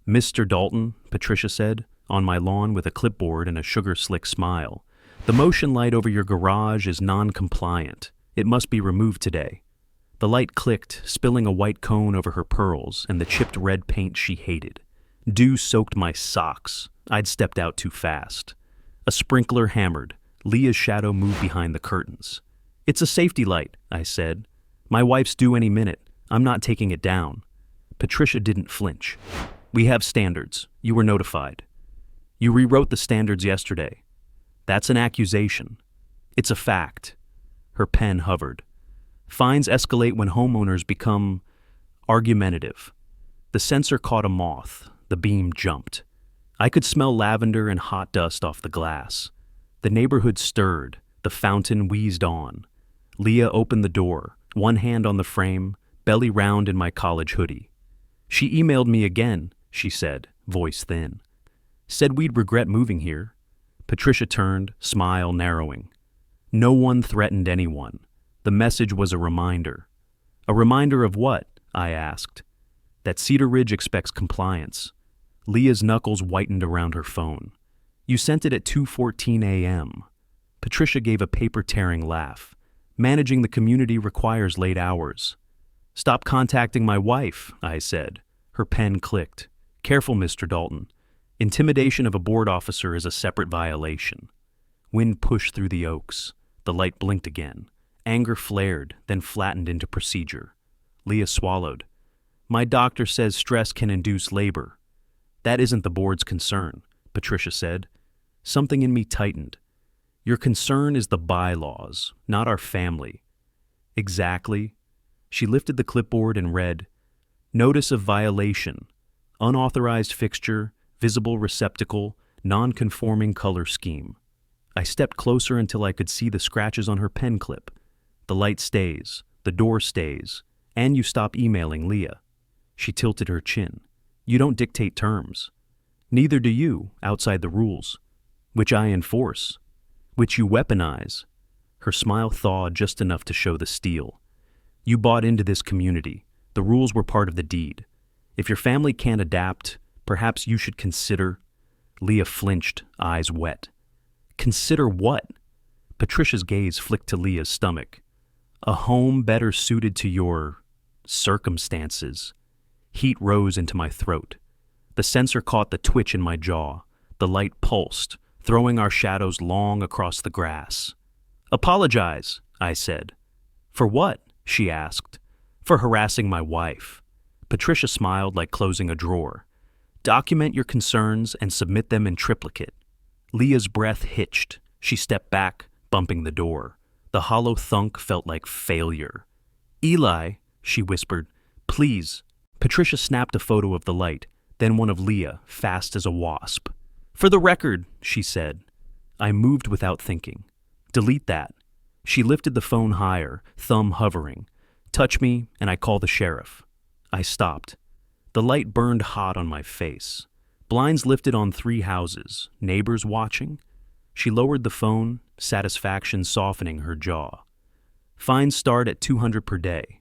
Mr. Dalton, Patricia said, on my lawn with a clipboard and a sugar-slick smile. The motion light over your garage is non-compliant. It must be removed today. The light clicked, spilling a white cone over her pearls and the chipped red paint she hated. Dew soaked my socks. I'd stepped out too fast. A sprinkler hammered. Leah's shadow moved behind the curtains. It's a safety light, I said. My wife's due any minute. I'm not taking it down. Patricia didn't flinch. We have standards. You were notified. You rewrote the standards yesterday. That's an accusation. It's a fact. Her pen hovered. Fines escalate when homeowners become argumentative. The sensor caught a moth. The beam jumped. I could smell lavender and hot dust off the glass. The neighborhood stirred. The fountain wheezed on. Leah opened the door, one hand on the frame, belly round in my college hoodie. She emailed me again, she said, voice thin. Said we'd regret moving here. Patricia turned, smile narrowing. No one threatened anyone. The message was a reminder. A reminder of what? I asked. That Cedar Ridge expects compliance. Leah's knuckles whitened around her phone. You sent it at 2:14 a.m. Patricia gave a paper-tearing laugh. Managing the community requires late hours. Stop contacting my wife, I said. Her pen clicked. Careful, Mr. Dalton. Intimidation of a board officer is a separate violation. Wind pushed through the oaks. The light blinked again. Anger flared, then flattened into procedure. Leah swallowed. My doctor says stress can induce labor. That isn't the board's concern, Patricia said. Something in me tightened. Your concern is the bylaws, not our family. Exactly. She lifted the clipboard and read, Notice of violation. Unauthorized fixture, visible receptacle, non-conforming color scheme. I stepped closer until I could see the scratches on her pen clip. The light stays, the door stays, and you stop emailing Leah. She tilted her chin. You don't dictate terms. Neither do you, outside the rules, which I enforce, which you weaponize. Her smile thawed just enough to show the steel. You bought into this community. The rules were part of the deed. If your family can't adapt, perhaps you should consider. Leah flinched, eyes wet. Consider what? Patricia's gaze flicked to Leah's stomach. A home better suited to your circumstances. Heat rose into my throat. The sensor caught the twitch in my jaw. The light pulsed, throwing our shadows long across the grass. Apologize, I said. For what? She asked. For harassing my wife. Patricia smiled like closing a drawer. Document your concerns and submit them in triplicate. Leah's breath hitched. She stepped back, bumping the door. The hollow thunk felt like failure. Eli, she whispered, please. Patricia snapped a photo of the light, then one of Leah, fast as a wasp. For the record, she said. I moved without thinking. Delete that. She lifted the phone higher, thumb hovering. Touch me, and I call the sheriff. I stopped. The light burned hot on my face. Blinds lifted on 3 houses, neighbors watching. She lowered the phone, satisfaction softening her jaw. Fines start at $200 per day.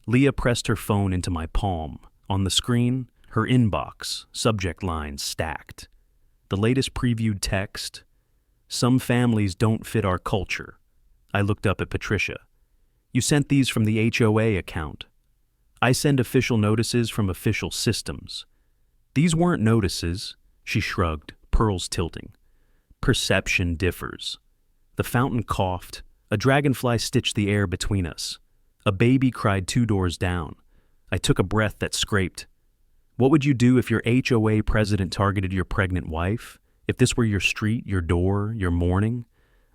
Leah pressed her phone into my palm. On the screen, her inbox, subject lines stacked. The latest previewed text. Some families don't fit our culture. I looked up at Patricia. You sent these from the HOA account. I send official notices from official systems. These weren't notices, she shrugged, pearls tilting. Perception differs. The fountain coughed. A dragonfly stitched the air between us. A baby cried 2 doors down. I took a breath that scraped. What would you do if your HOA president targeted your pregnant wife? If this were your street, your door, your morning?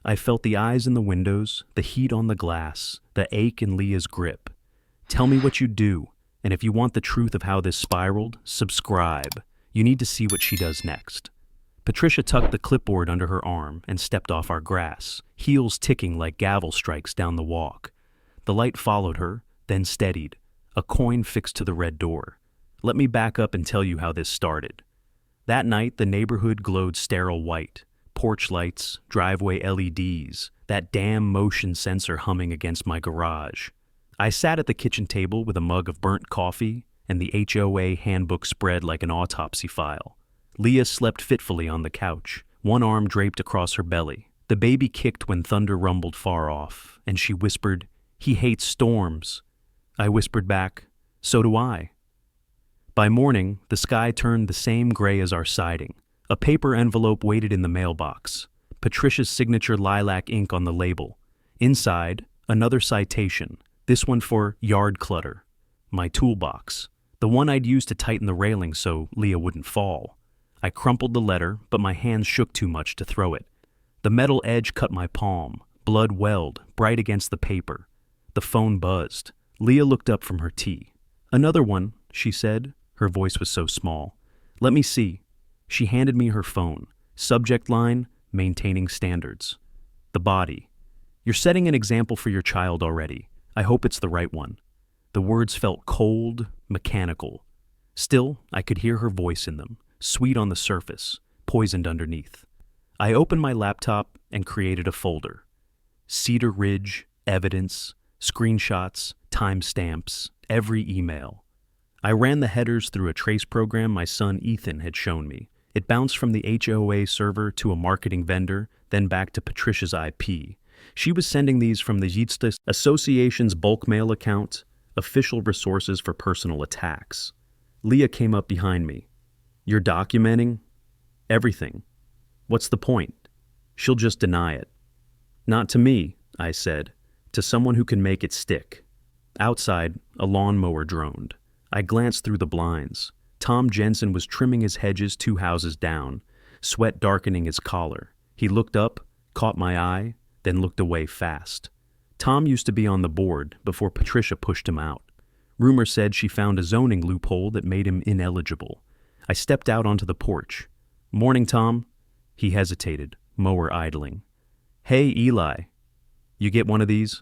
I felt the eyes in the windows, the heat on the glass, the ache in Leah's grip. Tell me what you do, and if you want the truth of how this spiraled, subscribe. You need to see what she does next. Patricia tucked the clipboard under her arm and stepped off our grass, heels ticking like gavel strikes down the walk. The light followed her, then steadied, a coin fixed to the red door. Let me back up and tell you how this started. That night, the neighborhood glowed sterile white. Porch lights, driveway LEDs, that damn motion sensor humming against my garage. I sat at the kitchen table with a mug of burnt coffee and the HOA handbook spread like an autopsy file. Leah slept fitfully on the couch, one arm draped across her belly. The baby kicked when thunder rumbled far off, and she whispered, "He hates storms." I whispered back, "So do I." By morning, the sky turned the same gray as our siding. A paper envelope waited in the mailbox. Patricia's signature lilac ink on the label. Inside, another citation, this one for yard clutter. My toolbox, the one I'd use to tighten the railing so Leah wouldn't fall. I crumpled the letter, but my hands shook too much to throw it. The metal edge cut my palm, blood welled, bright against the paper. The phone buzzed. Leah looked up from her tea. "Another one," she said. Her voice was so small. "Let me see." She handed me her phone. Subject line, "Maintaining standards." The body. "You're setting an example for your child already. I hope it's the right one." The words felt cold, mechanical. Still, I could hear her voice in them, sweet on the surface, poisoned underneath. I opened my laptop and created a folder. Cedar Ridge, evidence, screenshots, timestamps, every email. I ran the headers through a trace program my son Ethan had shown me. It bounced from the HOA server to a marketing vendor, then back to Patricia's IP. She was sending these from the Yitzhak Association's bulk mail account, official resources for personal attacks. Leah came up behind me. "You're documenting?" "Everything. What's the point? She'll just deny it." "Not to me," I said. "To someone who can make it stick." Outside, a lawnmower droned. I glanced through the blinds. Tom Jensen was trimming his hedges 2 houses down, sweat darkening his collar. He looked up, caught my eye, then looked away fast. Tom used to be on the board before Patricia pushed him out. Rumor said she found a zoning loophole that made him ineligible. I stepped out onto the porch. "Morning, Tom." He hesitated, mower idling. "Hey, Eli. You get one of these?"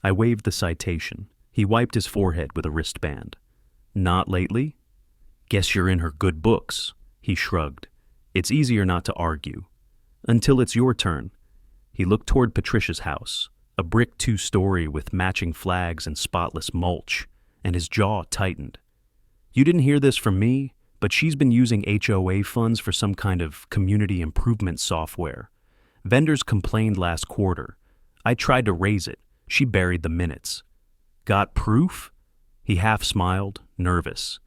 I waved the citation. He wiped his forehead with a wristband. "Not lately?" "Guess you're in her good books." He shrugged. "It's easier not to argue. Until it's your turn." He looked toward Patricia's house, a brick 2-story with matching flags and spotless mulch, and his jaw tightened. "You didn't hear this from me, but she's been using HOA funds for some kind of community improvement software. Vendors complained last quarter. I tried to raise it. She buried the minutes." "Got proof?" He half smiled, nervous.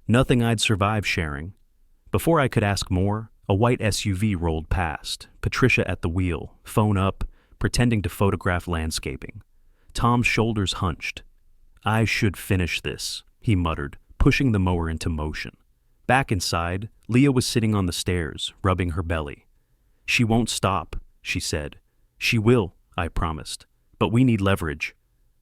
Nothing I'd survive sharing. Before I could ask more, a white SUV rolled past, Patricia at the wheel, phone up, pretending to photograph landscaping. Tom's shoulders hunched. "I should finish this," he muttered, pushing the mower into motion. Back inside, Leah was sitting on the stairs, rubbing her belly. "She won't stop," she said. "She will," I promised. "But we need leverage."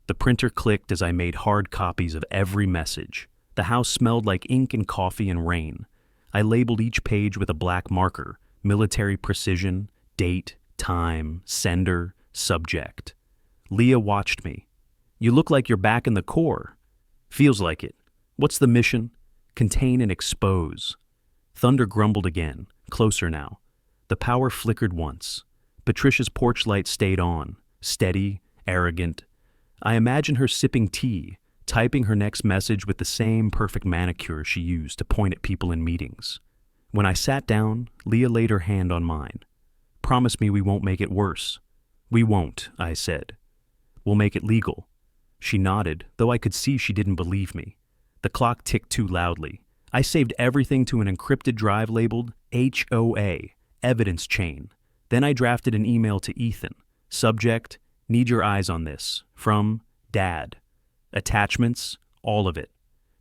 The printer clicked as I made hard copies of every message. The house smelled like ink and coffee and rain. I labeled each page with a black marker, military precision, date, time, sender, subject. Leah watched me. "You look like you're back in the Corps." "Feels like it. What's the mission?" "Contain and expose." Thunder grumbled again, closer now. The power flickered once. Patricia's porch light stayed on, steady, arrogant. I imagined her sipping tea, typing her next message with the same perfect manicure she used to point at people in meetings. When I sat down, Leah laid her hand on mine. "Promise me we won't make it worse." "We won't," I said. "We'll make it legal." She nodded, though I could see she didn't believe me. The clock ticked too loudly. I saved everything to an encrypted drive labeled HOA, evidence chain. Then I drafted an email to Ethan. Subject, "Need your eyes on this." From Dad. Attachments, all of it.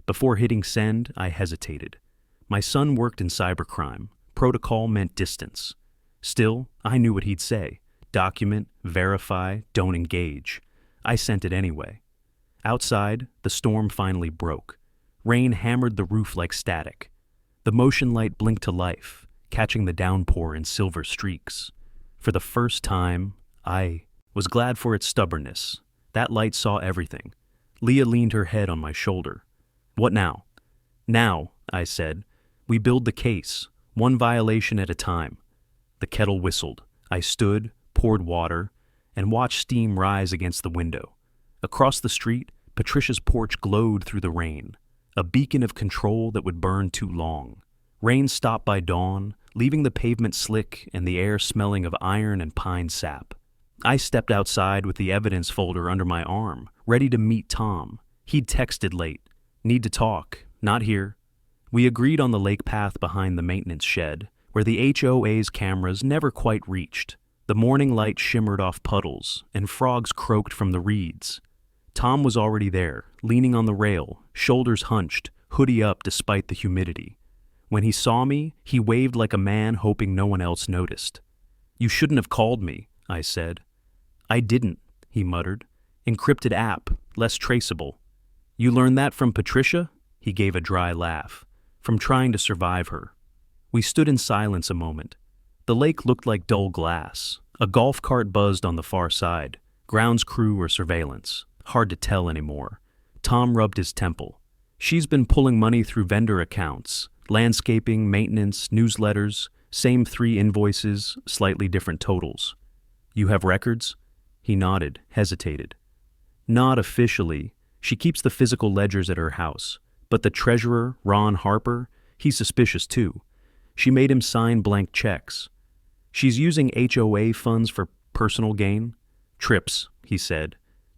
Before hitting send, I hesitated. My son worked in cybercrime. Protocol meant distance. Still, I knew what he'd say. Document, verify, don't engage. I sent it anyway. Outside, the storm finally broke. Rain hammered the roof like static. The motion light blinked to life, catching the downpour in silver streaks. For the first time, I was glad for its stubbornness. That light saw everything. Leah leaned her head on my shoulder. "What now?" "Now," I said, "we build the case, one violation at a time." The kettle whistled. I stood, poured water, and watched steam rise against the window. Across the street, Patricia's porch glowed through the rain. a beacon of control that would burn too long. Rain stopped by dawn, leaving the pavement slick and the air smelling of iron and pine sap. I stepped outside with the evidence folder under my arm, ready to meet Tom. He'd texted late. Need to talk. Not here. We agreed on the lake path behind the maintenance shed, where the HOA's cameras never quite reached. The morning light shimmered off puddles, and frogs croaked from the reeds. Tom was already there, leaning on the rail, shoulders hunched, hoodie up despite the humidity. When he saw me, he waved like a man hoping no one else noticed. "You shouldn't have called me," I said. "I didn't," he muttered. "Encrypted app, less traceable." "You learned that from Patricia?" He gave a dry laugh. "From trying to survive her." We stood in silence a moment. The lake looked like dull glass. A golf cart buzzed on the far side. Grounds crew or surveillance. Hard to tell anymore. Tom rubbed his temple. "She's been pulling money through vendor accounts. Landscaping, maintenance, newsletters. Same 3 invoices, slightly different totals." "You have records?" He nodded, hesitated. "Not officially. She keeps the physical ledgers at her house. But the treasurer, Ron Harper, he's suspicious too. She made him sign blank checks. She's using HOA funds for personal gain." "Trips," he said.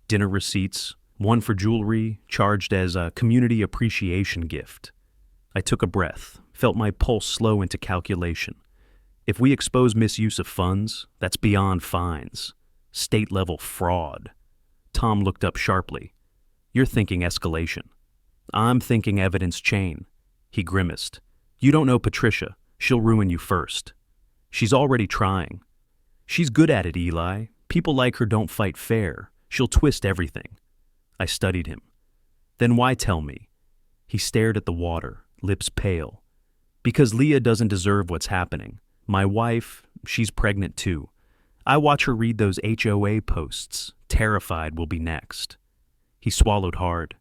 "Dinner receipts, one for jewelry, charged as a community appreciation gift." I took a breath, felt my pulse slow into calculation. If we expose misuse of funds, that's beyond fines. State-level fraud. Tom looked up sharply. "You're thinking escalation." "I'm thinking evidence chain." He grimaced. "You don't know Patricia. She'll ruin you first." "She's already trying." "She's good at it, Eli. People like her don't fight fair. She'll twist everything." I studied him. "Then why tell me?" He stared at the water, lips pale. "Because Leah doesn't deserve what's happening. My wife, she's pregnant too. I watch her read those HOA posts. Terrified we'll be next." He swallowed hard.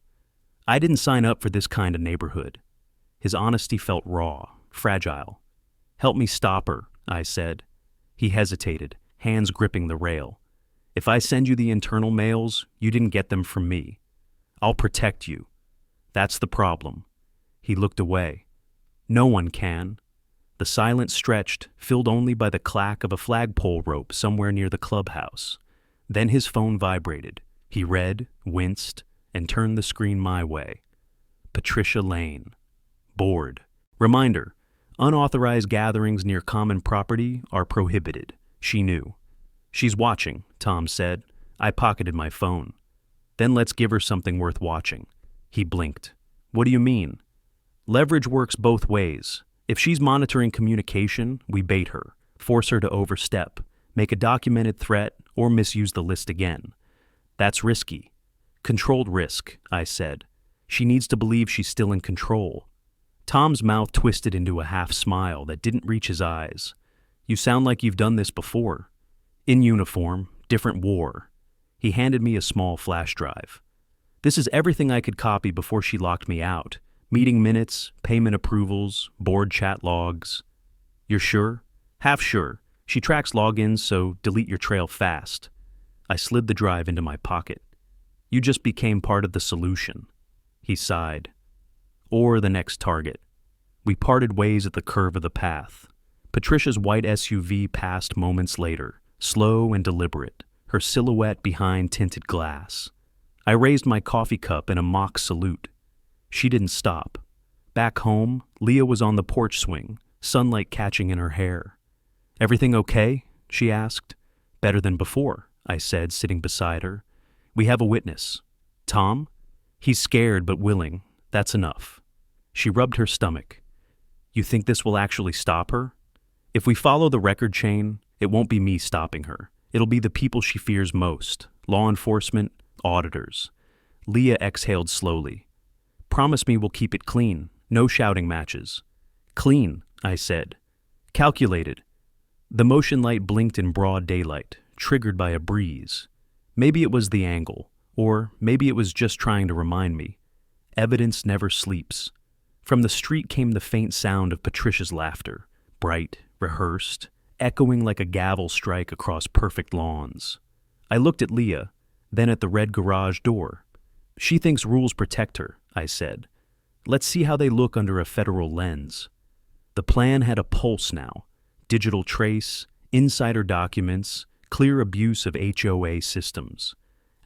"I didn't sign up for this kind of neighborhood." His honesty felt raw, fragile. "Help me stop her," I said. He hesitated, hands gripping the rail. "If I send you the internal mails, you didn't get them from me. I'll protect you." "That's the problem." He looked away. "No one can." The silence stretched, filled only by the clack of a flagpole rope somewhere near the clubhouse. Then his phone vibrated. He read, winced, and turned the screen my way. Patricia Lane. Board. Reminder: unauthorized gatherings near common property are prohibited. She knew. "She's watching," Tom said. I pocketed my phone. "Then let's give her something worth watching." He blinked. "What do you mean?" "Leverage works both ways. If she's monitoring communication, we bait her, force her to overstep, make a documented threat, or misuse the list again. That's risky." "Controlled risk," I said. "She needs to believe she's still in control." Tom's mouth twisted into a half smile that didn't reach his eyes. "You sound like you've done this before." "In uniform, different war." He handed me a small flash drive. "This is everything I could copy before she locked me out. Meeting minutes, payment approvals, board chat logs." "You're sure?" "Half sure. She tracks logins, so delete your trail fast." I slid the drive into my pocket. "You just became part of the solution." He sighed. "Or the next target." We parted ways at the curve of the path. Patricia's white SUV passed moments later, slow and deliberate, her silhouette behind tinted glass. I raised my coffee cup in a mock salute. She didn't stop. Back home, Leah was on the porch swing, sunlight catching in her hair. "Everything okay?" she asked. "Better than before," I said, sitting beside her. "We have a witness." "Tom?" "He's scared but willing. That's enough." She rubbed her stomach. "You think this will actually stop her?" "If we follow the record chain, it won't be me stopping her. It'll be the people she fears most. Law enforcement, auditors." Leah exhaled slowly. "Promise me we'll keep it clean. No shouting matches." "Clean," I said. "Calculated." The motion light blinked in broad daylight, triggered by a breeze. Maybe it was the angle, or maybe it was just trying to remind me. Evidence never sleeps. From the street came the faint sound of Patricia's laughter, bright, rehearsed, echoing like a gavel strike across perfect lawns. I looked at Leah, then at the red garage door. "She thinks rules protect her," I said. Let's see how they look under a federal lens. The plan had a pulse now. Digital trace, insider documents, clear abuse of HOA systems.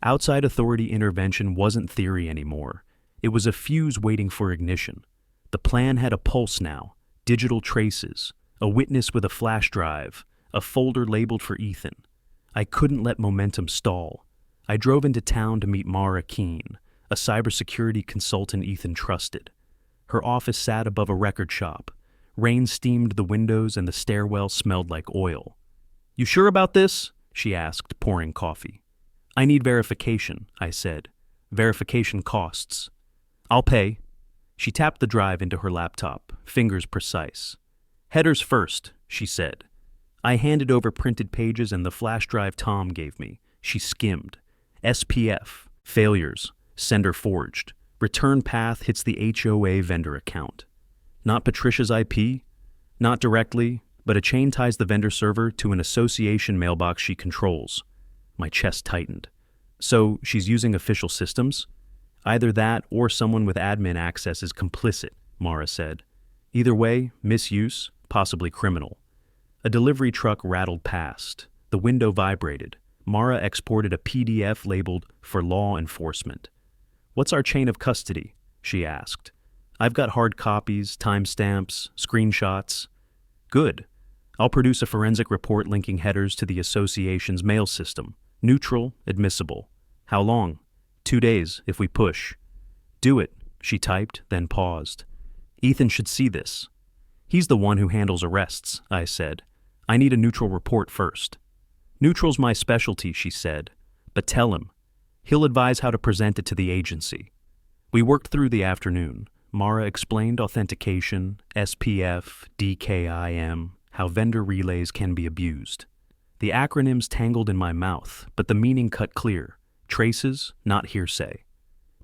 Outside authority intervention wasn't theory anymore. It was a fuse waiting for ignition. The plan had a pulse now. Digital traces, a witness with a flash drive, a folder labeled for Ethan. I couldn't let momentum stall. I drove into town to meet Mara Keene, a cybersecurity consultant Ethan trusted. Her office sat above a record shop. Rain steamed the windows and the stairwell smelled like oil. "You sure about this?" she asked, pouring coffee. "I need verification," I said. "Verification costs." "I'll pay." She tapped the drive into her laptop, fingers precise. "Headers first," she said. I handed over printed pages and the flash drive Tom gave me. She skimmed. SPF, failures, sender forged. Return path hits the HOA vendor account. Not Patricia's IP? Not directly, but a chain ties the vendor server to an association mailbox she controls. My chest tightened. So she's using official systems? Either that or someone with admin access is complicit, Mara said. Either way, misuse, possibly criminal. A delivery truck rattled past. The window vibrated. Mara exported a PDF labeled "For Law Enforcement." "What's our chain of custody?" she asked. "I've got hard copies, timestamps, screenshots." "Good. I'll produce a forensic report linking headers to the association's mail system. Neutral, admissible. How long? 2 days, if we push." "Do it," she typed, then paused. "Ethan should see this." "He's the one who handles arrests," I said. "I need a neutral report first." "Neutral's my specialty," she said. "But tell him. He'll advise how to present it to the agency." We worked through the afternoon. Mara explained authentication, SPF, DKIM, how vendor relays can be abused. The acronyms tangled in my mouth, but the meaning cut clear. Traces, not hearsay.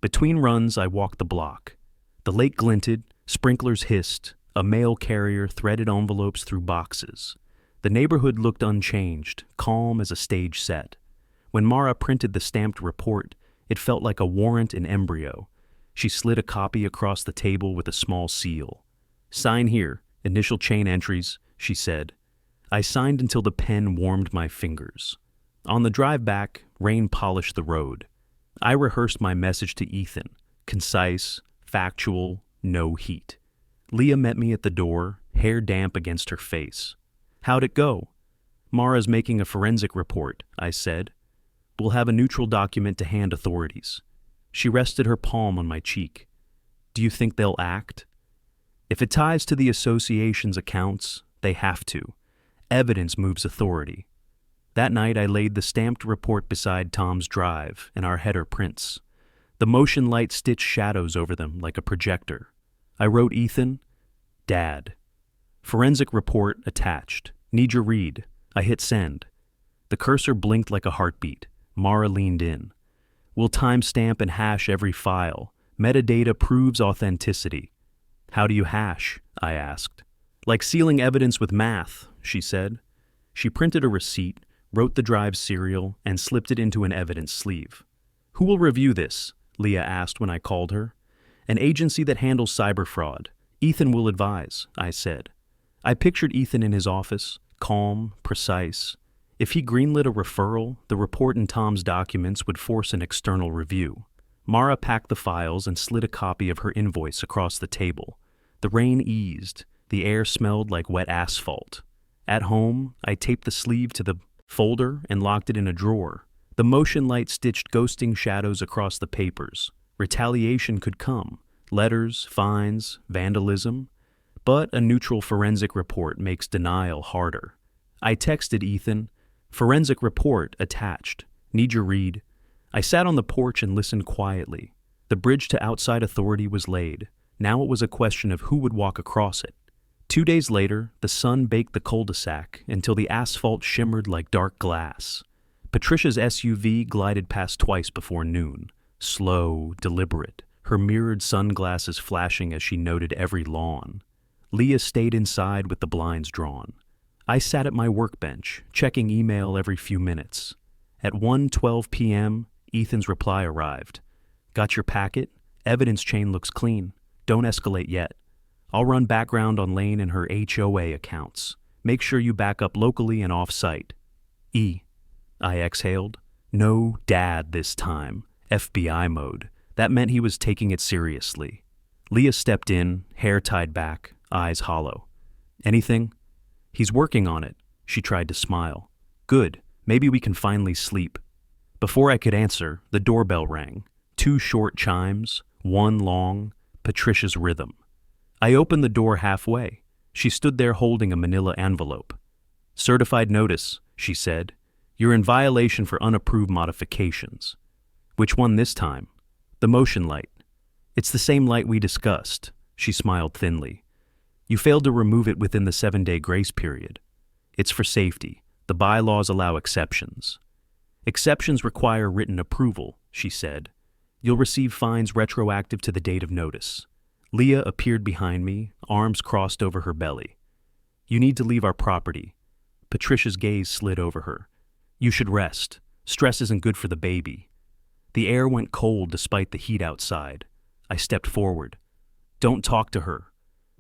Between runs, I walked the block. The lake glinted, sprinklers hissed, a mail carrier threaded envelopes through boxes. The neighborhood looked unchanged, calm as a stage set. When Mara printed the stamped report, it felt like a warrant in embryo. She slid a copy across the table with a small seal. "Sign here, initial chain entries," she said. I signed until the pen warmed my fingers. On the drive back, rain polished the road. I rehearsed my message to Ethan, concise, factual, no heat. Leah met me at the door, hair damp against her face. "How'd it go?" "Mara's making a forensic report," I said. "We'll have a neutral document to hand authorities." She rested her palm on my cheek. "Do you think they'll act?" "If it ties to the association's accounts, they have to. Evidence moves authority." That night I laid the stamped report beside Tom's drive and our header prints. The motion light stitched shadows over them like a projector. I wrote Ethan, "Dad." Forensic report attached. "Need your read." I hit send. The cursor blinked like a heartbeat. Mara leaned in. "We'll timestamp and hash every file. Metadata proves authenticity." "How do you hash?" I asked. "Like sealing evidence with math," she said. She printed a receipt, wrote the drive serial, and slipped it into an evidence sleeve. "Who will review this?" Leah asked when I called her. "An agency that handles cyber fraud. Ethan will advise," I said. I pictured Ethan in his office, calm, precise. If he greenlit a referral, the report in Tom's documents would force an external review. Mara packed the files and slid a copy of her invoice across the table. The rain eased. The air smelled like wet asphalt. At home, I taped the sleeve to the folder and locked it in a drawer. The motion light stitched ghosting shadows across the papers. Retaliation could come. Letters, fines, vandalism. But a neutral forensic report makes denial harder. I texted Ethan, "Forensic report attached. Need your read." I sat on the porch and listened quietly. The bridge to outside authority was laid. Now it was a question of who would walk across it. 2 days later, the sun baked the cul-de-sac until the asphalt shimmered like dark glass. Patricia's SUV glided past twice before noon, slow, deliberate, her mirrored sunglasses flashing as she noted every lawn. Leah stayed inside with the blinds drawn. I sat at my workbench, checking email every few minutes. At 1:12 p.m., Ethan's reply arrived. "Got your packet? Evidence chain looks clean." Don't escalate yet. I'll run background on Lane and her HOA accounts. Make sure you back up locally and off-site. E. I exhaled. No dad this time. FBI mode. That meant he was taking it seriously. Leah stepped in, hair tied back, eyes hollow. Anything? He's working on it. She tried to smile. Good. Maybe we can finally sleep. Before I could answer, the doorbell rang. 2 short chimes, 1 long, Patricia's rhythm. I opened the door halfway. She stood there holding a manila envelope. Certified notice, she said. You're in violation for unapproved modifications. Which one this time? The motion light. It's the same light we discussed, she smiled thinly. You failed to remove it within the 7-day grace period. It's for safety. The bylaws allow exceptions. Exceptions require written approval, she said. You'll receive fines retroactive to the date of notice. Leah appeared behind me, arms crossed over her belly. You need to leave our property. Patricia's gaze slid over her. You should rest. Stress isn't good for the baby. The air went cold despite the heat outside. I stepped forward. Don't talk to her.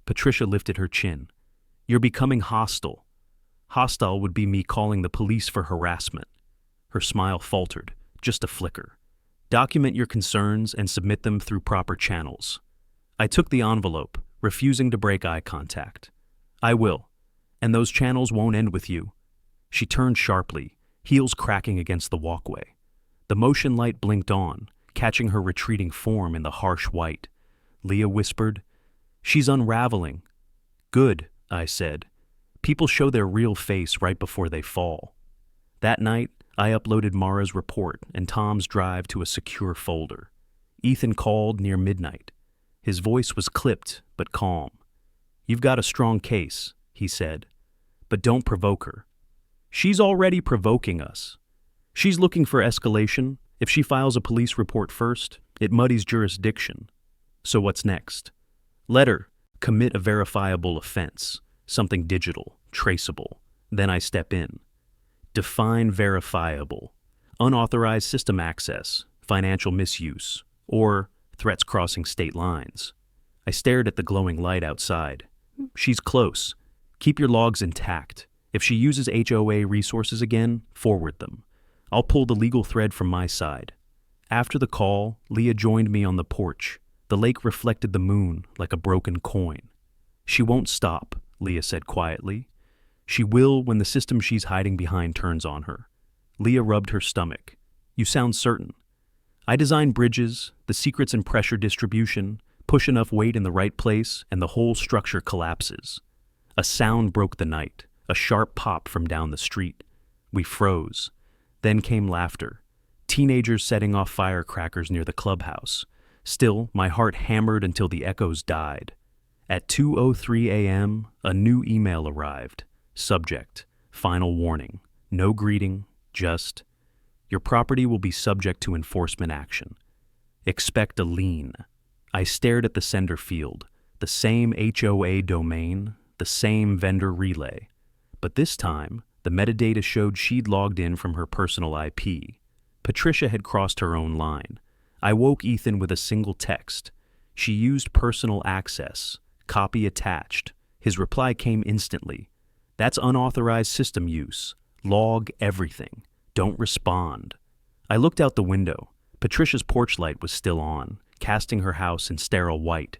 Patricia lifted her chin. You're becoming hostile. Hostile would be me calling the police for harassment. Her smile faltered, just a flicker. Document your concerns and submit them through proper channels. I took the envelope, refusing to break eye contact. I will, and those channels won't end with you. She turned sharply, heels cracking against the walkway. The motion light blinked on, catching her retreating form in the harsh white. Leah whispered, She's unraveling. Good, I said. People show their real face right before they fall. That night, I uploaded Mara's report and Tom's drive to a secure folder. Ethan called near midnight. His voice was clipped but calm. You've got a strong case, he said, but don't provoke her. She's already provoking us. She's looking for escalation. If she files a police report first, it muddies jurisdiction. So what's next? Let her commit a verifiable offense, something digital, traceable. Then I step in. Define verifiable. Unauthorized system access, financial misuse, or threats crossing state lines. I stared at the glowing light outside. She's close. Keep your logs intact. If she uses HOA resources again, forward them. I'll pull the legal thread from my side. After the call, Leah joined me on the porch. The lake reflected the moon like a broken coin. She won't stop, Leah said quietly. She will when the system she's hiding behind turns on her. Leah rubbed her stomach. You sound certain. I design bridges, the secrets in pressure distribution, push enough weight in the right place, and the whole structure collapses. A sound broke the night, a sharp pop from down the street. We froze. Then came laughter. Teenagers setting off firecrackers near the clubhouse. Still, my heart hammered until the echoes died. At 2:03 a.m., a new email arrived. Subject, final warning. No greeting, just, your property will be subject to enforcement action. Expect a lien. I stared at the sender field, the same HOA domain, the same vendor relay. But this time, the metadata showed she'd logged in from her personal IP. Patricia had crossed her own line. I woke Ethan with a single text. She used personal access. Copy attached. His reply came instantly. That's unauthorized system use. Log everything. Don't respond. I looked out the window. Patricia's porch light was still on, casting her house in sterile white.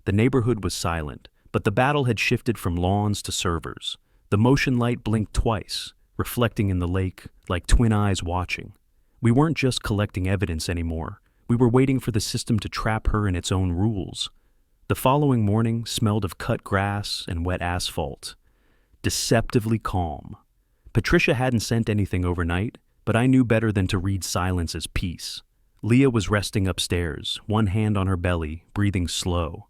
The neighborhood was silent, but the battle had shifted from lawns to servers. The motion light blinked twice, reflecting in the lake like twin eyes watching. We weren't just collecting evidence anymore. We were waiting for the system to trap her in its own rules. The following morning smelled of cut grass and wet asphalt. Deceptively calm. Patricia hadn't sent anything overnight, but I knew better than to read silence as peace. Leah was resting upstairs, one hand on her belly, breathing slow.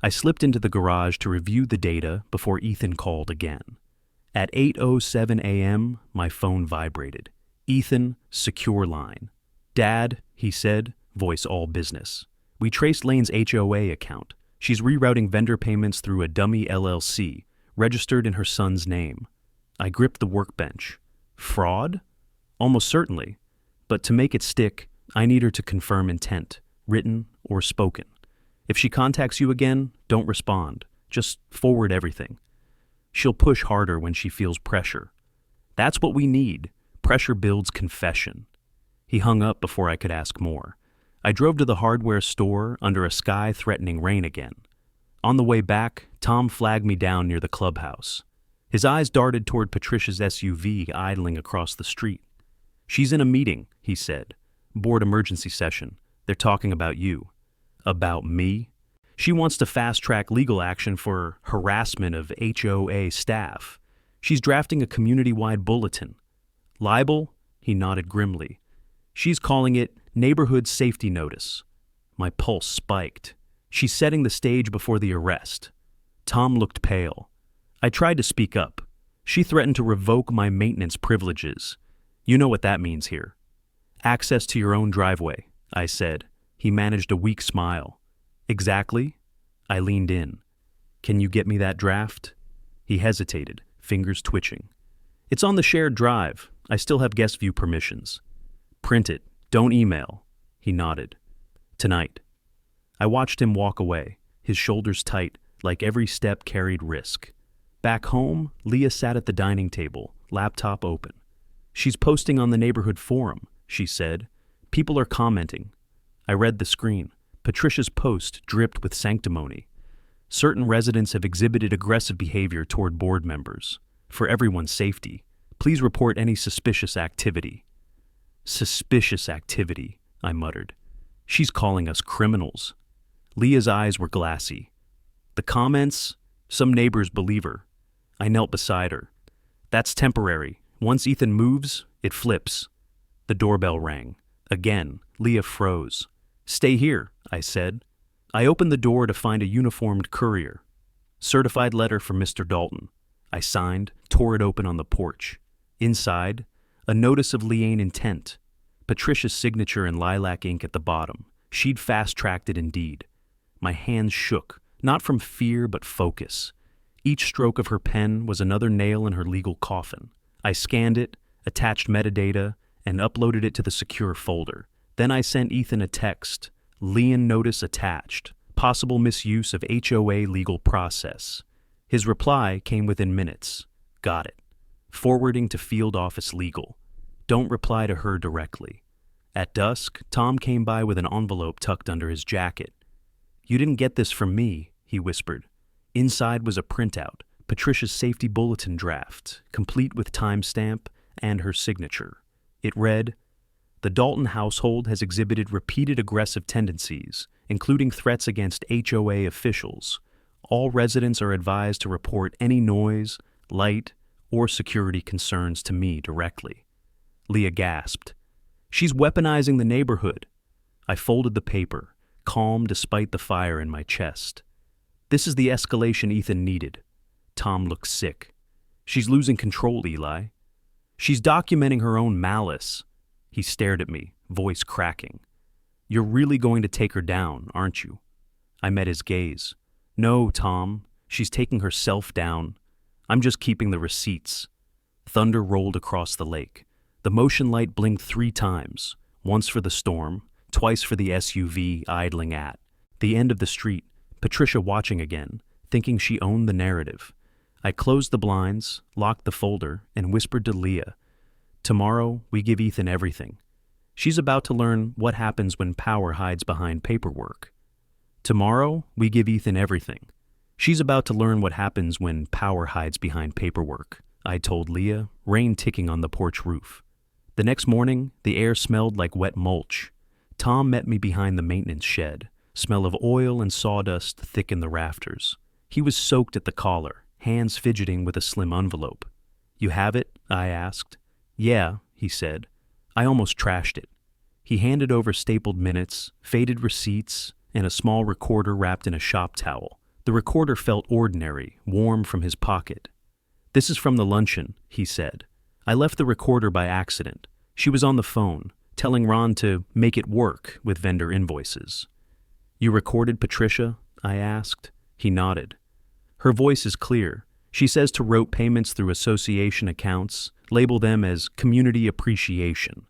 I slipped into the garage to review the data before Ethan called again. At 8:07 a.m., my phone vibrated. Ethan, secure line. Dad, he said, voice all business. We traced Lane's HOA account. She's rerouting vendor payments through a dummy LLC, registered in her son's name. I gripped the workbench. Fraud? Almost certainly. But to make it stick, I need her to confirm intent, written or spoken. If she contacts you again, don't respond. Just forward everything. She'll push harder when she feels pressure. That's what we need. Pressure builds confession. He hung up before I could ask more. I drove to the hardware store under a sky-threatening rain again. On the way back, Tom flagged me down near the clubhouse. His eyes darted toward Patricia's SUV idling across the street. "She's in a meeting," he said. "Board emergency session. They're talking about you." "About me?" "She wants to fast-track legal action for harassment of HOA staff. She's drafting a community-wide bulletin." "Libel?" He nodded grimly. "She's calling it Neighborhood Safety Notice." My pulse spiked. "She's setting the stage before the arrest." Tom looked pale. I tried to speak up. "She threatened to revoke my maintenance privileges. You know what that means here." "Access to your own driveway," I said. He managed a weak smile. "Exactly?" I leaned in. "Can you get me that draft?" He hesitated, fingers twitching. "It's on the shared drive. I still have guest view permissions." "Print it. Don't email." He nodded. "Tonight." I watched him walk away, his shoulders tight, like every step carried risk. Back home, Leah sat at the dining table, laptop open. "She's posting on the neighborhood forum," she said. "People are commenting." I read the screen. Patricia's post dripped with sanctimony. "Certain residents have exhibited aggressive behavior toward board members. For everyone's safety, please report any suspicious activity." "Suspicious activity," I muttered. "She's calling us criminals." Leah's eyes were glassy. "The comments? Some neighbors believe her." I knelt beside her. "That's temporary. Once Ethan moves, it flips." The doorbell rang. Again, Leah froze. "Stay here," I said. I opened the door to find a uniformed courier. "Certified letter from Mr. Dalton." I signed, tore it open on the porch. Inside, a notice of lien intent. Patricia's signature in lilac ink at the bottom. She'd fast-tracked it indeed. My hands shook, not from fear but focus. Each stroke of her pen was another nail in her legal coffin. I scanned it, attached metadata, and uploaded it to the secure folder. Then I sent Ethan a text. "Lien notice attached. Possible misuse of HOA legal process." His reply came within minutes. "Got it. Forwarding to field office legal. Don't reply to her directly." At dusk, Tom came by with an envelope tucked under his jacket. "You didn't get this from me," he whispered. Inside was a printout, Patricia's safety bulletin draft, complete with timestamp and her signature. It read, "The Dalton household has exhibited repeated aggressive tendencies, including threats against HOA officials. All residents are advised to report any noise, light, or security concerns to me directly." Leah gasped. "She's weaponizing the neighborhood." I folded the paper, calm despite the fire in my chest. "This is the escalation Ethan needed." Tom looked sick. "She's losing control, Eli." "She's documenting her own malice." He stared at me, voice cracking. "You're really going to take her down, aren't you?" I met his gaze. "No, Tom. She's taking herself down. I'm just keeping the receipts." Thunder rolled across the lake. The motion light blinked 3 times, once for the storm, twice for the SUV idling at the end of the street. Patricia watching again, thinking she owned the narrative. I closed the blinds, locked the folder, and whispered to Leah, "Tomorrow, we give Ethan everything." She's about to learn what happens when power hides behind paperwork. "Tomorrow, we give Ethan everything." She's about to learn what happens when power hides behind paperwork, I told Leah, rain ticking on the porch roof. The next morning, the air smelled like wet mulch. Tom met me behind the maintenance shed. Smell of oil and sawdust thick in the rafters. He was soaked at the collar, hands fidgeting with a slim envelope. "You have it?" I asked. "Yeah," he said. I almost trashed it. He handed over stapled minutes, faded receipts, and a small recorder wrapped in a shop towel. The recorder felt ordinary, warm from his pocket. "This is from the luncheon," he said. "I left the recorder by accident. She was on the phone, telling Ron to make it work with vendor invoices." "You recorded Patricia?" I asked. He nodded. "Her voice is clear. She says to route payments through association accounts, label them as community appreciation."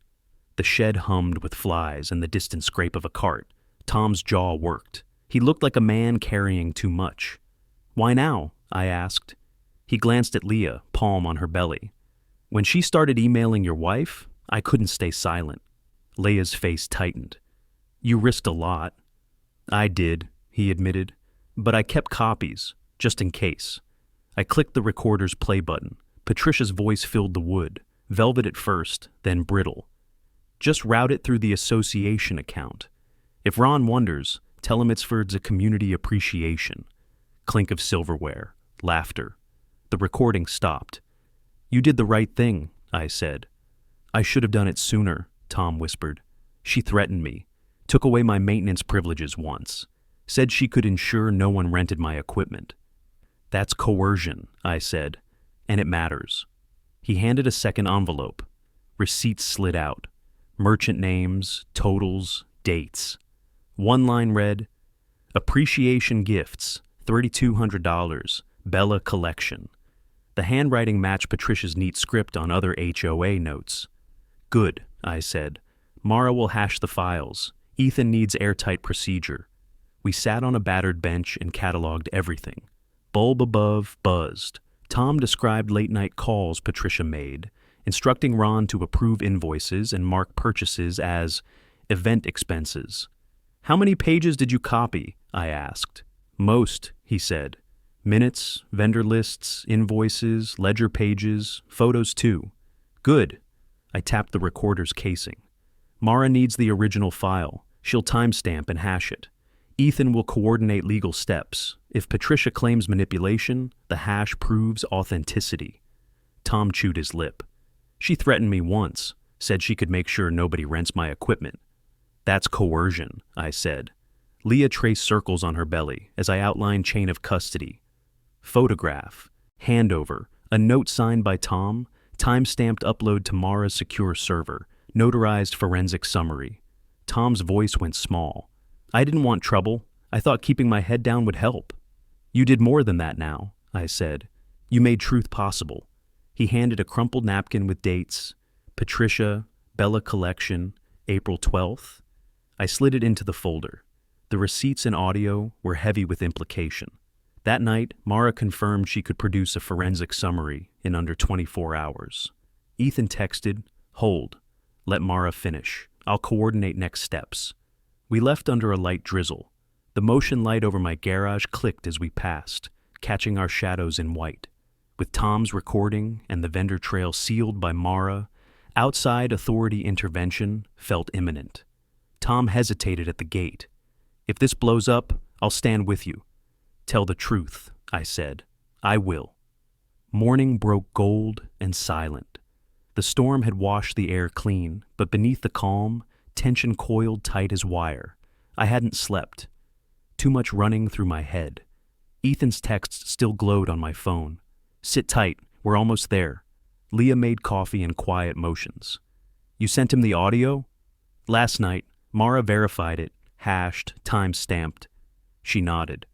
The shed hummed with flies and the distant scrape of a cart. Tom's jaw worked. He looked like a man carrying too much. "Why now?" I asked. He glanced at Leah, palm on her belly. "When she started emailing your wife, I couldn't stay silent." Leah's face tightened. "You risked a lot." "I did," he admitted, "but I kept copies, just in case." I clicked the recorder's play button. Patricia's voice filled the wood, velvet at first, then brittle. "Just route it through the association account. If Ron wonders, tell him it's for a community appreciation." Clink of silverware, laughter. The recording stopped. "You did the right thing," I said. "I should have done it sooner," Tom whispered. "She threatened me, took away my maintenance privileges once, said she could ensure no one rented my equipment." "That's coercion," I said, "and it matters." He handed a second envelope. Receipts slid out. Merchant names, totals, dates. One line read, "Appreciation gifts, $3,200, Bella Collection." The handwriting matched Patricia's neat script on other HOA notes. "Good," I said. "Mara will hash the files. Ethan needs airtight procedure." We sat on a battered bench and cataloged everything. Bulb above buzzed. Tom described late-night calls Patricia made, instructing Ron to approve invoices and mark purchases as event expenses. "How many pages did you copy?" I asked. "Most," he said. "Minutes, vendor lists, invoices, ledger pages, photos too." "Good." I tapped the recorder's casing. "Mara needs the original file. She'll timestamp and hash it. Ethan will coordinate legal steps. If Patricia claims manipulation, the hash proves authenticity." Tom chewed his lip. "She threatened me once, said she could make sure nobody rents my equipment." "That's coercion," I said. Leah traced circles on her belly as I outlined chain of custody. Photograph, handover, a note signed by Tom, time-stamped upload to Mara's secure server, notarized forensic summary. Tom's voice went small. "I didn't want trouble. I thought keeping my head down would help." "You did more than that now," I said. "You made truth possible." He handed a crumpled napkin with dates. Patricia, Bella Collection, April 12th. I slid it into the folder. The receipts and audio were heavy with implication. That night, Mara confirmed she could produce a forensic summary in under 24 hours. Ethan texted, "Hold. Let Mara finish. I'll coordinate next steps." We left under a light drizzle. The motion light over my garage clicked as we passed, catching our shadows in white. With Tom's recording and the vendor trail sealed by Mara, outside authority intervention felt imminent. Tom hesitated at the gate. "If this blows up, I'll stand with you." "Tell the truth," I said. "I will." Morning broke gold and silent. The storm had washed the air clean, but beneath the calm, tension coiled tight as wire. I hadn't slept. Too much running through my head. Ethan's texts still glowed on my phone. "Sit tight, we're almost there." Leah made coffee in quiet motions. "You sent him the audio?" "Last night. Mara verified it, hashed, time-stamped." She nodded.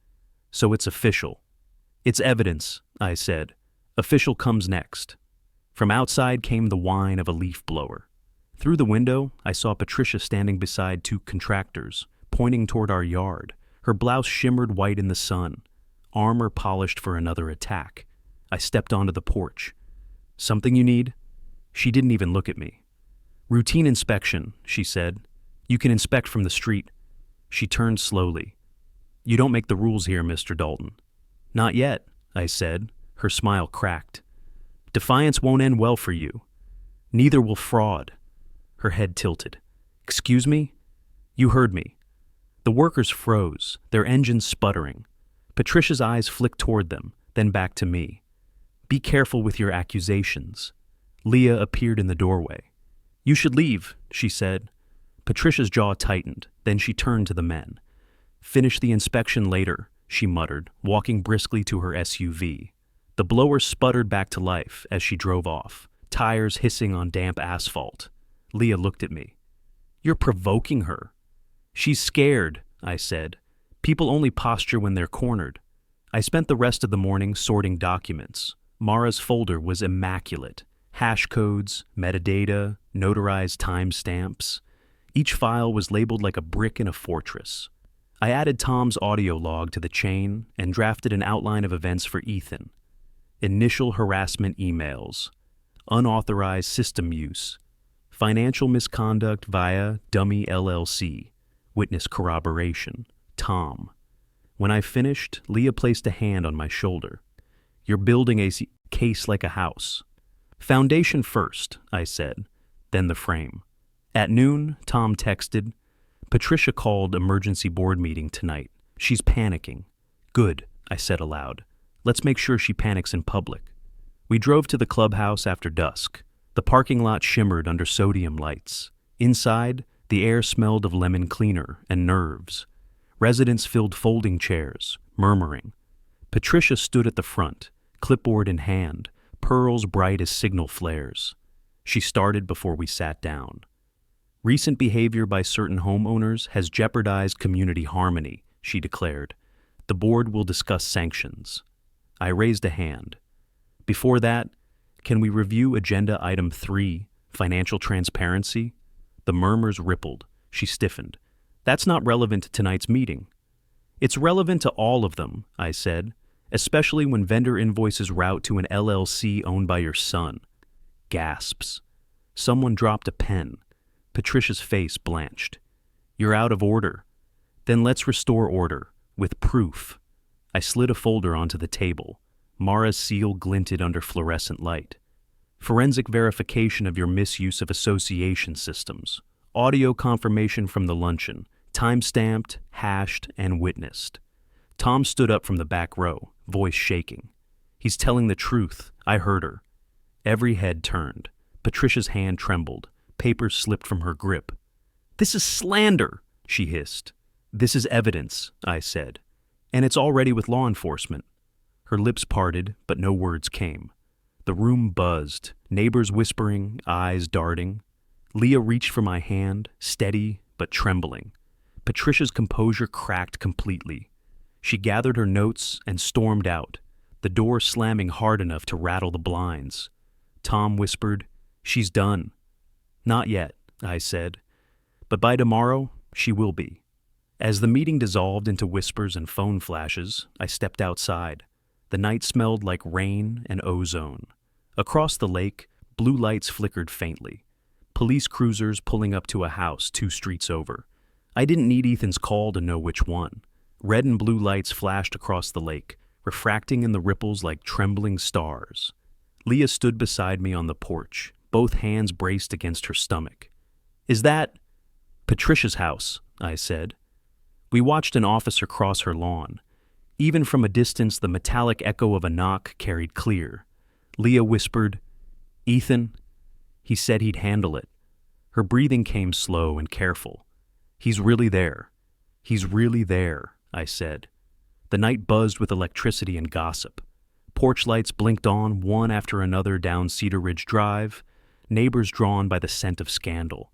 "So it's official." "It's evidence," I said. "Official comes next." From outside came the whine of a leaf blower. Through the window, I saw Patricia standing beside two contractors, pointing toward our yard. Her blouse shimmered white in the sun, armor polished for another attack. I stepped onto the porch. "Something you need?" She didn't even look at me. "Routine inspection," she said. "You can inspect from the street." She turned slowly. "You don't make the rules here, Mr. Dalton." "Not yet," I said. Her smile cracked. "Defiance won't end well for you. Neither will fraud." Her head tilted. "Excuse me?" "You heard me." The workers froze, their engines sputtering. Patricia's eyes flicked toward them, then back to me. "Be careful with your accusations." Leah appeared in the doorway. "You should leave," she said. Patricia's jaw tightened, then she turned to the men. "Finish the inspection later," she muttered, walking briskly to her SUV. The blower sputtered back to life as she drove off, tires hissing on damp asphalt. Leah looked at me. "You're provoking her." "She's scared," I said. "People only posture when they're cornered." I spent the rest of the morning sorting documents. Mara's folder was immaculate. Hash codes, metadata, notarized timestamps. Each file was labeled like a brick in a fortress. I added Tom's audio log to the chain and drafted an outline of events for Ethan. Initial harassment emails, unauthorized system use, financial misconduct via dummy LLC, witness corroboration, Tom. When I finished, Leah placed a hand on my shoulder. You're building a case like a house. Foundation first, I said, then the frame. At noon, Tom texted, Patricia called emergency board meeting tonight. She's panicking. Good, I said aloud. Let's make sure she panics in public. We drove to the clubhouse after dusk. The parking lot shimmered under sodium lights. Inside, the air smelled of lemon cleaner and nerves. Residents filled folding chairs, murmuring. Patricia stood at the front, clipboard in hand, pearls bright as signal flares. She started before we sat down. Recent behavior by certain homeowners has jeopardized community harmony, she declared. The board will discuss sanctions. I raised a hand. Before that, can we review Agenda Item 3, Financial Transparency? The murmurs rippled. She stiffened. That's not relevant to tonight's meeting. It's relevant to all of them, I said, especially when vendor invoices route to an LLC owned by your son. Gasps. Someone dropped a pen. Patricia's face blanched. You're out of order. Then let's restore order, with proof. I slid a folder onto the table. Mara's seal glinted under fluorescent light. Forensic verification of your misuse of association systems. Audio confirmation from the luncheon. Time-stamped, hashed, and witnessed. Tom stood up from the back row, voice shaking. He's telling the truth. I heard her. Every head turned. Patricia's hand trembled. Papers slipped from her grip. This is slander, she hissed. This is evidence, I said. And it's already with law enforcement. Her lips parted, but no words came. The room buzzed, neighbors whispering, eyes darting. Leah reached for my hand, steady but trembling. Patricia's composure cracked completely. She gathered her notes and stormed out, the door slamming hard enough to rattle the blinds. Tom whispered, She's done. Not yet, I said. But by tomorrow, she will be. As the meeting dissolved into whispers and phone flashes, I stepped outside. The night smelled like rain and ozone. Across the lake, blue lights flickered faintly. Police cruisers pulling up to a house 2 streets over. I didn't need Ethan's call to know which one. Red and blue lights flashed across the lake, refracting in the ripples like trembling stars. Leah stood beside me on the porch, both hands braced against her stomach. Is that Patricia's house? I said. We watched an officer cross her lawn. Even from a distance, the metallic echo of a knock carried clear. Leah whispered, Ethan? He said he'd handle it. Her breathing came slow and careful. He's really there. He's really there, I said. The night buzzed with electricity and gossip. Porch lights blinked on one after another down Cedar Ridge Drive, neighbors drawn by the scent of scandal.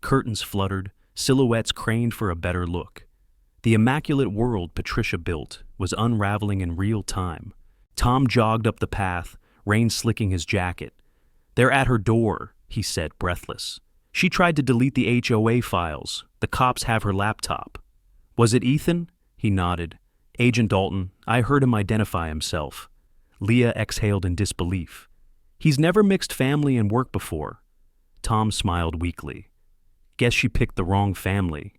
Curtains fluttered, silhouettes craned for a better look. The immaculate world Patricia built was unraveling in real time. Tom jogged up the path, rain slicking his jacket. They're at her door, he said, breathless. She tried to delete the HOA files. The cops have her laptop. Was it Ethan? He nodded. Agent Dalton, I heard him identify himself. Leah exhaled in disbelief. He's never mixed family and work before. Tom smiled weakly. Guess she picked the wrong family.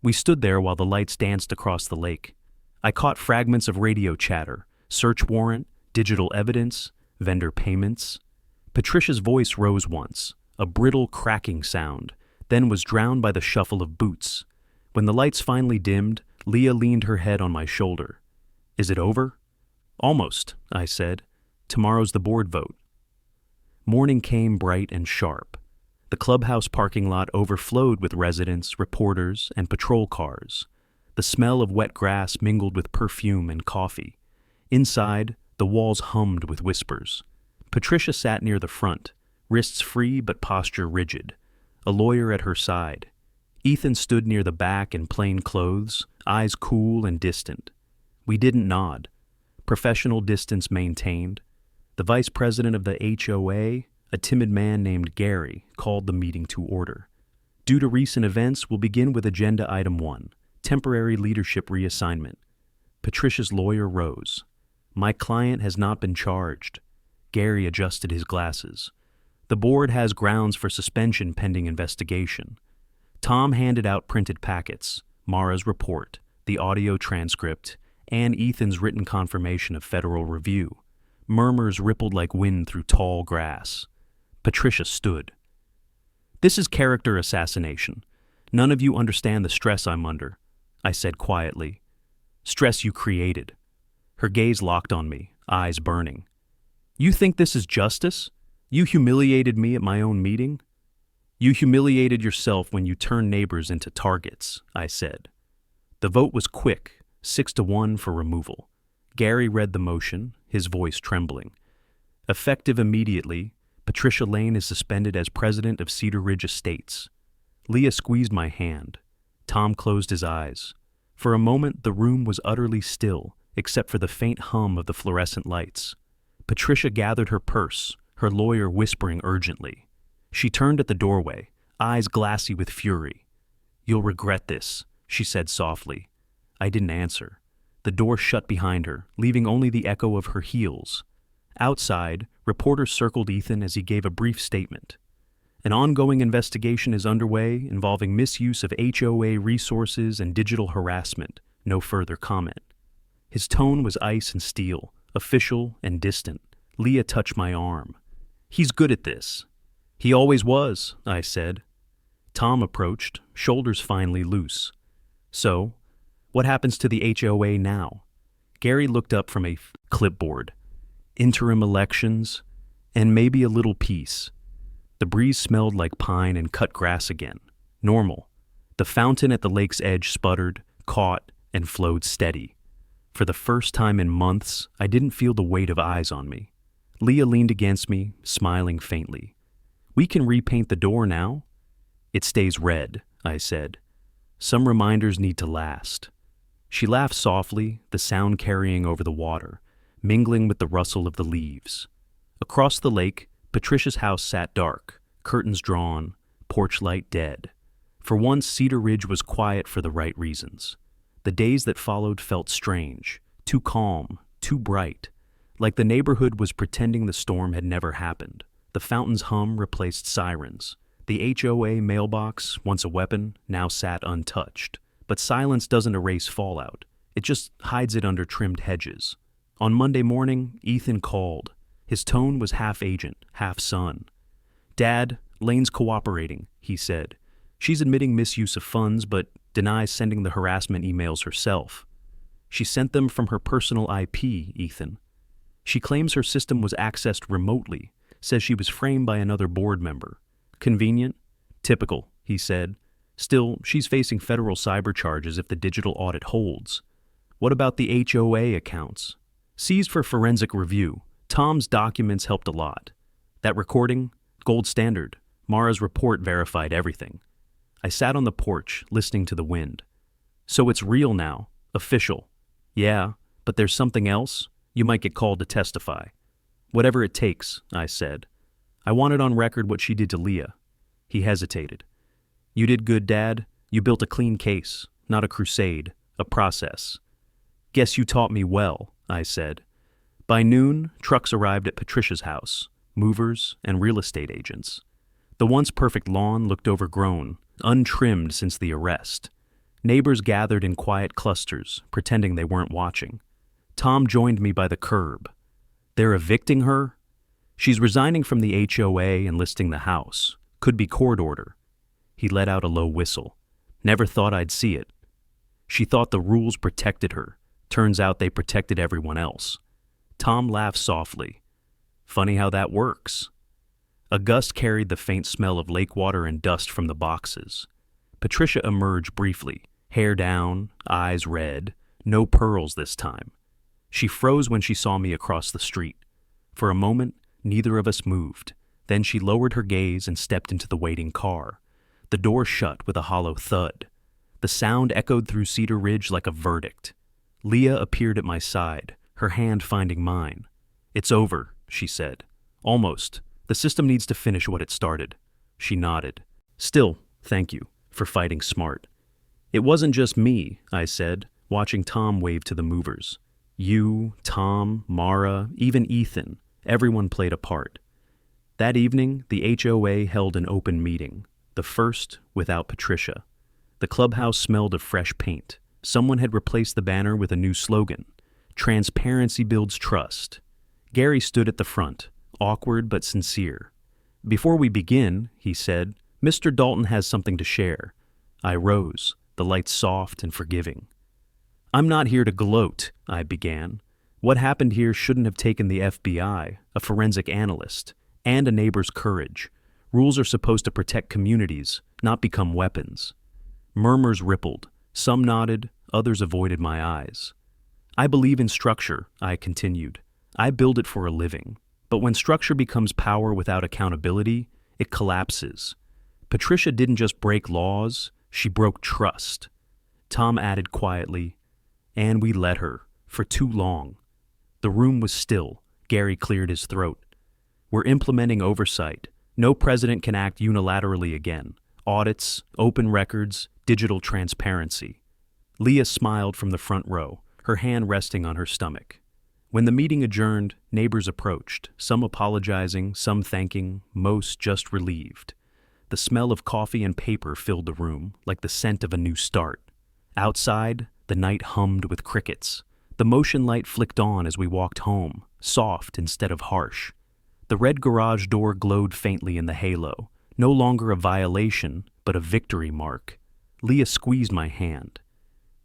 We stood there while the lights danced across the lake. I caught fragments of radio chatter, search warrant, digital evidence, vendor payments. Patricia's voice rose once, a brittle cracking sound, then was drowned by the shuffle of boots. When the lights finally dimmed, Leah leaned her head on my shoulder. Is it over? Almost, I said. Tomorrow's the board vote. Morning came bright and sharp. The clubhouse parking lot overflowed with residents, reporters, and patrol cars. The smell of wet grass mingled with perfume and coffee. Inside, the walls hummed with whispers. Patricia sat near the front, wrists free but posture rigid, a lawyer at her side. Ethan stood near the back in plain clothes, eyes cool and distant. We didn't nod. Professional distance maintained. The vice president of the HOA, a timid man named Gary, called the meeting to order. Due to recent events, we'll begin with Agenda Item 1, Temporary leadership reassignment. Patricia's lawyer rose. My client has not been charged. Gary adjusted his glasses. The board has grounds for suspension pending investigation. Tom handed out printed packets, Mara's report, the audio transcript, and Ethan's written confirmation of federal review. Murmurs rippled like wind through tall grass. Patricia stood. This is character assassination. None of you understand the stress I'm under, I said quietly. Stress you created. Her gaze locked on me, eyes burning. You think this is justice? You humiliated me at my own meeting? You humiliated yourself when you turned neighbors into targets, I said. The vote was quick, 6-1 for removal. Gary read the motion, his voice trembling. Effective immediately, Patricia Lane is suspended as president of Cedar Ridge Estates. Leah squeezed my hand. Tom closed his eyes. For a moment, the room was utterly still, except for the faint hum of the fluorescent lights. Patricia gathered her purse, her lawyer whispering urgently. She turned at the doorway, eyes glassy with fury. You'll regret this, she said softly. I didn't answer. The door shut behind her, leaving only the echo of her heels. Outside, reporters circled Ethan as he gave a brief statement. An ongoing investigation is underway involving misuse of HOA resources and digital harassment. No further comment. His tone was ice and steel, official and distant. Leah touched my arm. He's good at this. He always was, I said. Tom approached, shoulders finely loose. So, what happens to the HOA now? Gary looked up from a clipboard. Interim elections, and maybe a little peace. The breeze smelled like pine and cut grass again. Normal. The fountain at the lake's edge sputtered, caught, and flowed steady. For the first time in months, I didn't feel the weight of eyes on me. Leah leaned against me, smiling faintly. We can repaint the door now? It stays red, I said. Some reminders need to last. She laughed softly, the sound carrying over the water, mingling with the rustle of the leaves. Across the lake, Patricia's house sat dark, curtains drawn, porch light dead. For once, Cedar Ridge was quiet for the right reasons. The days that followed felt strange, too calm, too bright, like the neighborhood was pretending the storm had never happened. The fountain's hum replaced sirens. The HOA mailbox, once a weapon, now sat untouched. But silence doesn't erase fallout. It just hides it under trimmed hedges. On Monday morning, Ethan called. His tone was half agent, half son. Dad, Lane's cooperating, he said. She's admitting misuse of funds, but denies sending the harassment emails herself. She sent them from her personal IP, Ethan. She claims her system was accessed remotely, says she was framed by another board member. Convenient? Typical, he said. Still, she's facing federal cyber charges if the digital audit holds. What about the HOA accounts? Seized for forensic review. Tom's documents helped a lot. That recording? Gold standard. Mara's report verified everything. I sat on the porch, listening to the wind. So it's real now. Official. Yeah, but there's something else? You might get called to testify. Whatever it takes, I said. I wanted on record what she did to Leah. He hesitated. You did good, Dad. You built a clean case, not a crusade, a process. Guess you taught me well, I said. By noon, trucks arrived at Patricia's house, movers and real estate agents. The once perfect lawn looked overgrown, untrimmed since the arrest. Neighbors gathered in quiet clusters, pretending they weren't watching. Tom joined me by the curb. They're evicting her? She's resigning from the HOA and listing the house. Could be court order. He let out a low whistle. Never thought I'd see it. She thought the rules protected her. Turns out they protected everyone else. Tom laughed softly. Funny how that works. A gust carried the faint smell of lake water and dust from the boxes. Patricia emerged briefly, hair down, eyes red, no pearls this time. She froze when she saw me across the street. For a moment, neither of us moved. Then she lowered her gaze and stepped into the waiting car. The door shut with a hollow thud. The sound echoed through Cedar Ridge like a verdict. Leah appeared at my side, her hand finding mine. It's over, she said. Almost. The system needs to finish what it started. She nodded. Still, thank you for fighting smart. It wasn't just me, I said, watching Tom wave to the movers. You, Tom, Mara, even Ethan, everyone played a part. That evening, the HOA held an open meeting, the first without Patricia. The clubhouse smelled of fresh paint. Someone had replaced the banner with a new slogan, "Transparency builds trust." Gary stood at the front, awkward but sincere. "Before we begin," he said, "Mr. Dalton has something to share." I rose, the lights soft and forgiving. "I'm not here to gloat," I began. "What happened here shouldn't have taken the FBI, a forensic analyst, and a neighbor's courage. Rules are supposed to protect communities, not become weapons." Murmurs rippled. Some nodded, others avoided my eyes. "I believe in structure," I continued. "I build it for a living. But when structure becomes power without accountability, it collapses. Patricia didn't just break laws, she broke trust." Tom added quietly, "And we let her, for too long." The room was still. Gary cleared his throat. "We're implementing oversight. No president can act unilaterally again. Audits, open records, digital transparency." Leah smiled from the front row, her hand resting on her stomach. When the meeting adjourned, neighbors approached, some apologizing, some thanking, most just relieved. The smell of coffee and paper filled the room, like the scent of a new start. Outside, the night hummed with crickets. The motion light flicked on as we walked home, soft instead of harsh. The red garage door glowed faintly in the halo, no longer a violation, but a victory mark. Leah squeezed my hand.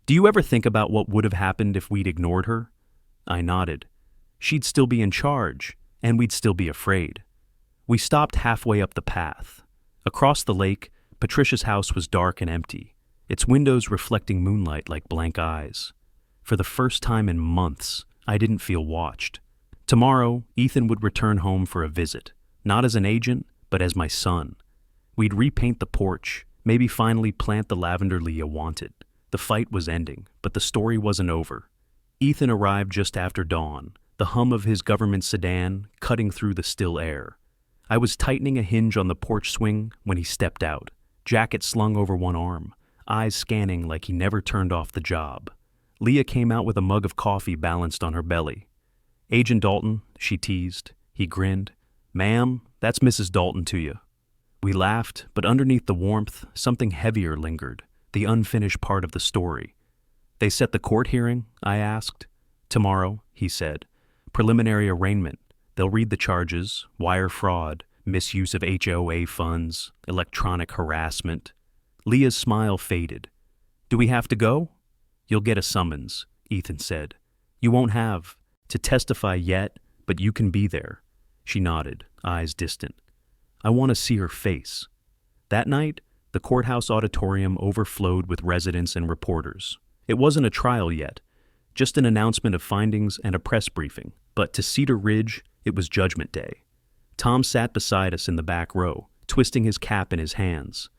"Do you ever think about what would have happened if we'd ignored her?" I nodded. "She'd still be in charge, and we'd still be afraid." We stopped halfway up the path. Across the lake, Patricia's house was dark and empty, its windows reflecting moonlight like blank eyes. For the first time in months, I didn't feel watched. Tomorrow, Ethan would return home for a visit, not as an agent, but as my son. We'd repaint the porch, maybe finally plant the lavender Leah wanted. The fight was ending, but the story wasn't over. Ethan arrived just after dawn, the hum of his government sedan cutting through the still air. I was tightening a hinge on the porch swing when he stepped out, jacket slung over one arm, eyes scanning like he never turned off the job. Leah came out with a mug of coffee balanced on her belly. "Agent Dalton," she teased. He grinned. "Ma'am, that's Mrs. Dalton to you." We laughed, but underneath the warmth, something heavier lingered, the unfinished part of the story. "They set the court hearing?" I asked. "Tomorrow," he said. "Preliminary arraignment. They'll read the charges, wire fraud, misuse of HOA funds, electronic harassment." Leah's smile faded. "Do we have to go?" "You'll get a summons," Ethan said. "You won't have to testify yet, but you can be there." She nodded, eyes distant. "I want to see her face." That night, the courthouse auditorium overflowed with residents and reporters. It wasn't a trial yet, just an announcement of findings and a press briefing, but to Cedar Ridge, it was Judgment Day. Tom sat beside us in the back row, twisting his cap in his hands.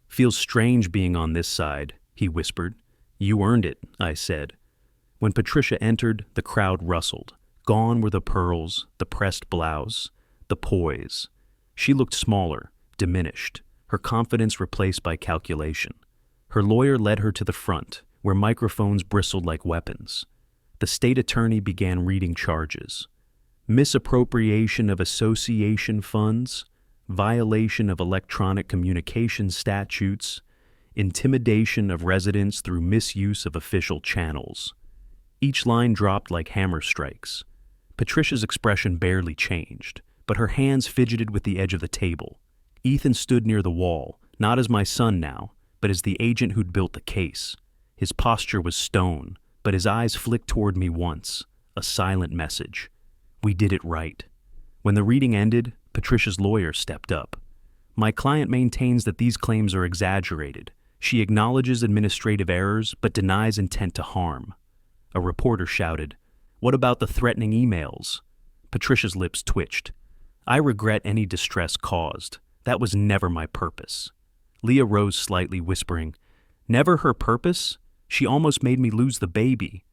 "Feels strange being on this side," he whispered. "You earned it," I said. When Patricia entered, the crowd rustled. Gone were the pearls, the pressed blouse, the poise. She looked smaller, diminished, her confidence replaced by calculation. Her lawyer led her to the front, where microphones bristled like weapons. The state attorney began reading charges. Misappropriation of association funds, violation of electronic communication statutes, intimidation of residents through misuse of official channels. Each line dropped like hammer strikes. Patricia's expression barely changed, but her hands fidgeted with the edge of the table. Ethan stood near the wall, not as my son now, but as the agent who'd built the case. His posture was stone, but his eyes flicked toward me once, a silent message. We did it right. When the reading ended, Patricia's lawyer stepped up. "My client maintains that these claims are exaggerated. She acknowledges administrative errors, but denies intent to harm." A reporter shouted, "What about the threatening emails?" Patricia's lips twitched. "I regret any distress caused. That was never my purpose." Leah rose slightly, whispering, "Never her purpose? She almost made me lose the baby."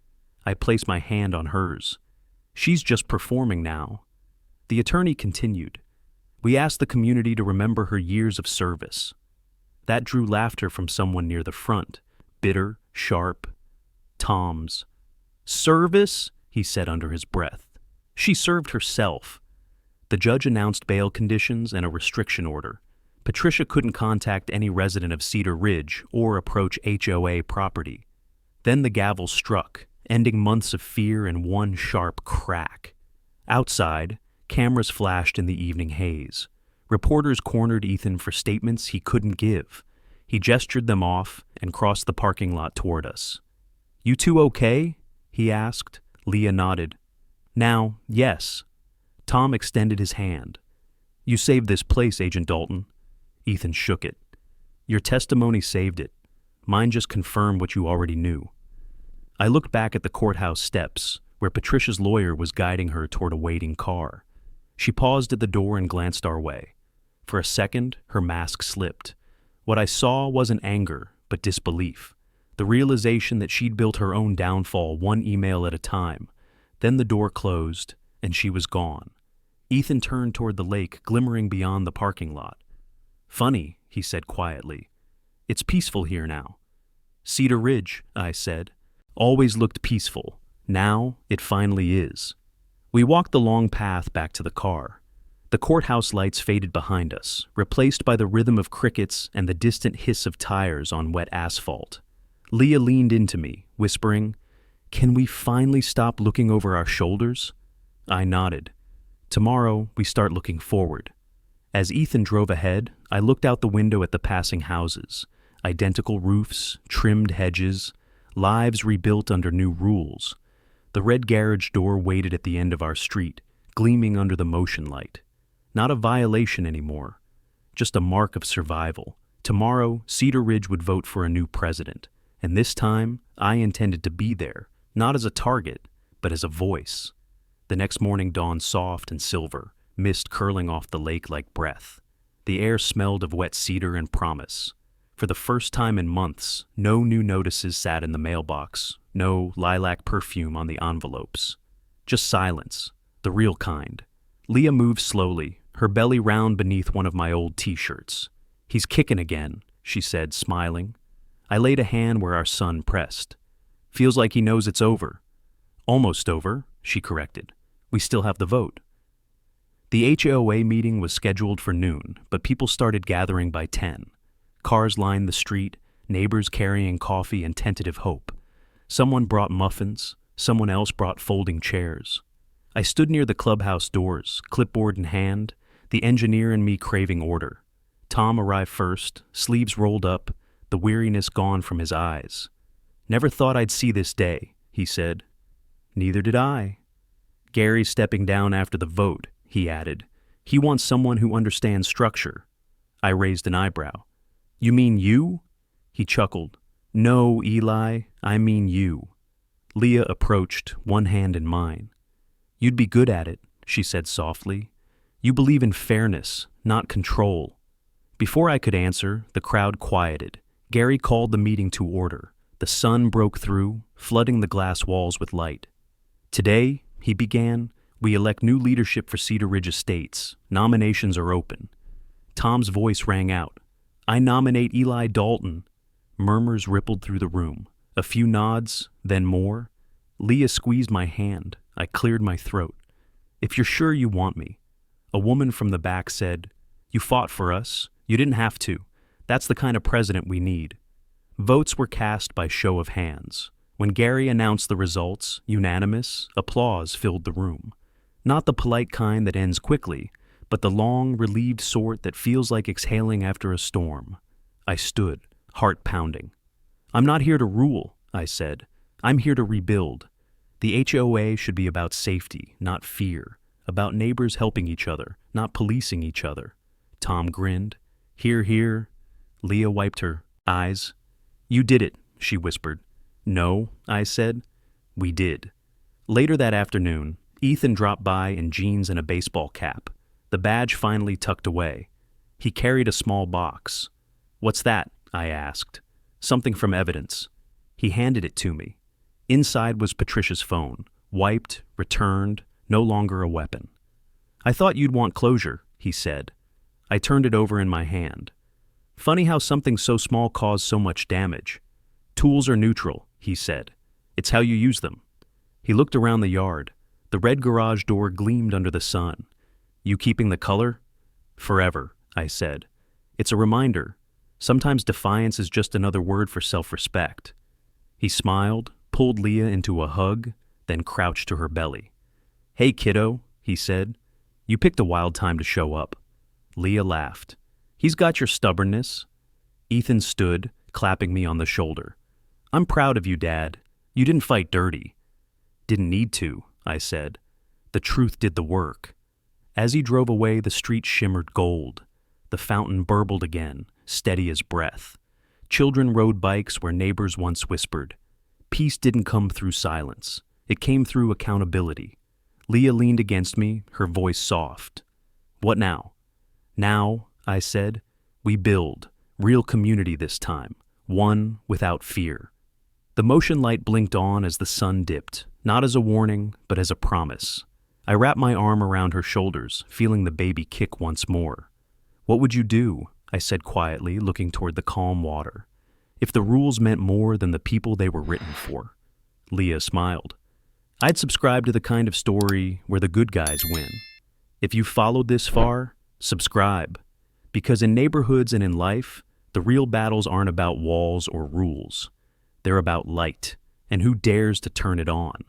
I placed my hand on hers. "She's just performing now." The attorney continued. "We asked the community to remember her years of service." That drew laughter from someone near the front, bitter, sharp. Tom's. "Service?" he said under his breath. "She served herself." The judge announced bail conditions and a restriction order. Patricia couldn't contact any resident of Cedar Ridge or approach HOA property. Then the gavel struck, ending months of fear in one sharp crack. Outside, cameras flashed in the evening haze. Reporters cornered Ethan for statements he couldn't give. He gestured them off and crossed the parking lot toward us. "You two okay?" he asked. Leah nodded. "Now, yes." Tom extended his hand. "You saved this place, Agent Dalton." Ethan shook it. "Your testimony saved it. Mine just confirmed what you already knew." I looked back at the courthouse steps, where Patricia's lawyer was guiding her toward a waiting car. She paused at the door and glanced our way. For a second, her mask slipped. What I saw wasn't anger, but disbelief. The realization that she'd built her own downfall one email at a time. Then the door closed, and she was gone. Ethan turned toward the lake glimmering beyond the parking lot. "Funny," he said quietly. "It's peaceful here now." "Cedar Ridge," I said. "Always looked peaceful. Now it finally is." We walked the long path back to the car. The courthouse lights faded behind us, replaced by the rhythm of crickets and the distant hiss of tires on wet asphalt. Leah leaned into me, whispering, "Can we finally stop looking over our shoulders?" I nodded. "Tomorrow, we start looking forward." As Ethan drove ahead, I looked out the window at the passing houses. Identical roofs, trimmed hedges, lives rebuilt under new rules. The red garage door waited at the end of our street, gleaming under the motion light. Not a violation anymore, just a mark of survival. Tomorrow, Cedar Ridge would vote for a new president, and this time, I intended to be there, not as a target, but as a voice. The next morning dawned soft and silver, mist curling off the lake like breath. The air smelled of wet cedar and promise. For the first time in months, no new notices sat in the mailbox, no lilac perfume on the envelopes. Just silence, the real kind. Leah moved slowly, her belly round beneath one of my old t-shirts. "He's kicking again," she said, smiling. I laid a hand where our son pressed. "Feels like he knows it's over." "Almost over," she corrected. "We still have the vote." The HOA meeting was scheduled for noon, but people started gathering by 10. Cars lined the street, neighbors carrying coffee and tentative hope. Someone brought muffins, someone else brought folding chairs. I stood near the clubhouse doors, clipboard in hand, the engineer and me craving order. Tom arrived first, sleeves rolled up, the weariness gone from his eyes. "Never thought I'd see this day," he said. "Neither did I." "Gary's stepping down after the vote," he added. "He wants someone who understands structure." I raised an eyebrow. "You mean you?" He chuckled. "No, Eli, I mean you." Leah approached, one hand in mine. "You'd be good at it," she said softly. "You believe in fairness, not control." Before I could answer, the crowd quieted. Gary called the meeting to order. The sun broke through, flooding the glass walls with light. "Today," he began, "we elect new leadership for Cedar Ridge Estates. Nominations are open." Tom's voice rang out. "I nominate Eli Dalton." Murmurs rippled through the room. A few nods, then more. Leah squeezed my hand. I cleared my throat. "If you're sure you want me." A woman from the back said, "You fought for us. You didn't have to. That's the kind of president we need." Votes were cast by show of hands. When Gary announced the results, unanimous, applause filled the room. Not the polite kind that ends quickly, but the long, relieved sort that feels like exhaling after a storm. I stood, heart pounding. "I'm not here to rule," I said. "I'm here to rebuild. The HOA should be about safety, not fear, about neighbors helping each other, not policing each other." Tom grinned. "Hear, hear." Leah wiped her eyes. "You did it," she whispered. "No," I said. "We did." Later that afternoon, Ethan dropped by in jeans and a baseball cap, the badge finally tucked away. He carried a small box. "What's that?" I asked. "Something from evidence." He handed it to me. Inside was Patricia's phone, wiped, returned, no longer a weapon. "I thought you'd want closure," he said. I turned it over in my hand. Funny how something so small caused so much damage. Tools are neutral, he said. It's how you use them. He looked around the yard. The red garage door gleamed under the sun. You keeping the color? Forever, I said. It's a reminder. Sometimes defiance is just another word for self-respect. He smiled, pulled Leah into a hug, then crouched to her belly. Hey, kiddo, he said. You picked a wild time to show up. Leah laughed. He's got your stubbornness. Ethan stood, clapping me on the shoulder. I'm proud of you, Dad. You didn't fight dirty. Didn't need to, I said. The truth did the work. As he drove away, the street shimmered gold. The fountain burbled again, steady as breath. Children rode bikes where neighbors once whispered. Peace didn't come through silence. It came through accountability. Leah leaned against me, her voice soft. What now? Now, I said, we build. Real community this time. One without fear. The motion light blinked on as the sun dipped, not as a warning, but as a promise. I wrapped my arm around her shoulders, feeling the baby kick once more. What would you do? I said quietly, looking toward the calm water. If the rules meant more than the people they were written for. Leah smiled. I'd subscribe to the kind of story where the good guys win. If you followed this far, subscribe. Because in neighborhoods and in life, the real battles aren't about walls or rules. They're about light, and who dares to turn it on.